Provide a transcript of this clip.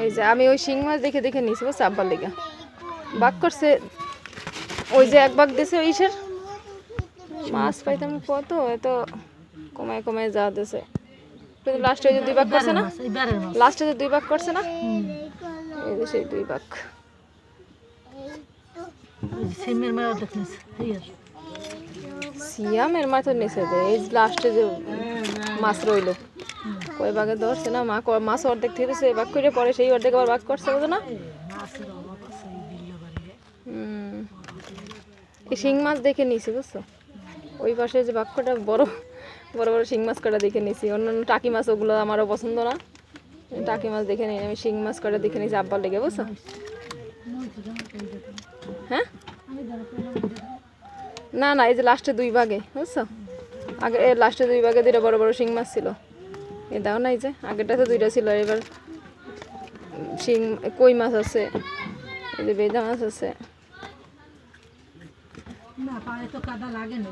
এই যে আমি ওই শিং মাছ দেখে দেখে নিয়েছি বুঝছো আব্বার লেগে বাক করছে ওই যে এক বাক দিয়েছে ওইসের মাছ পাইতাম কত এত কমায় কমায় যা দিয়েছে কিন্তু লাস্টে যে 2 ভাগ করছে না লাস্টে যে 2 ভাগ করছে না এই যে সেই 2 ভাগ সিয়ামের মাছ তো নিচে এই লাস্টে যে মাছ রইলো কয় ভাগে ধরছে না মা মাছ অর্ধেক থেকে দিয়েছে ভাগ করে পরে সেই অর্ধেক আবার ভাগ করছে বুঝো না এই শিং মাছ দেখে নিয়েছি বুঝছো ওই পাশে যে বাক্যটা বড় বড় বড় শিং মাছ কটা দেখে নিয়েছি অন্যান্য টাকি মাছ ওগুলো আমারও পছন্দ না টাকি মাছ দেখে নিই আমি শিং মাছ কটা দেখে নিয়েছি আব্বার লেগে বুঝছো হ্যাঁ না না এই যে লাস্টে 2 ভাগে বুঝছো আগে লাস্টে 2 ভাগে 2টা বড় বড় শিং মাছ ছিল এ দাও না এই যে আগেরটা তো 2টা ছিল এবার শিং কই মাছ আছে এই যে বেজা মাছ আছে না পায়ে তো কাদা লাগে না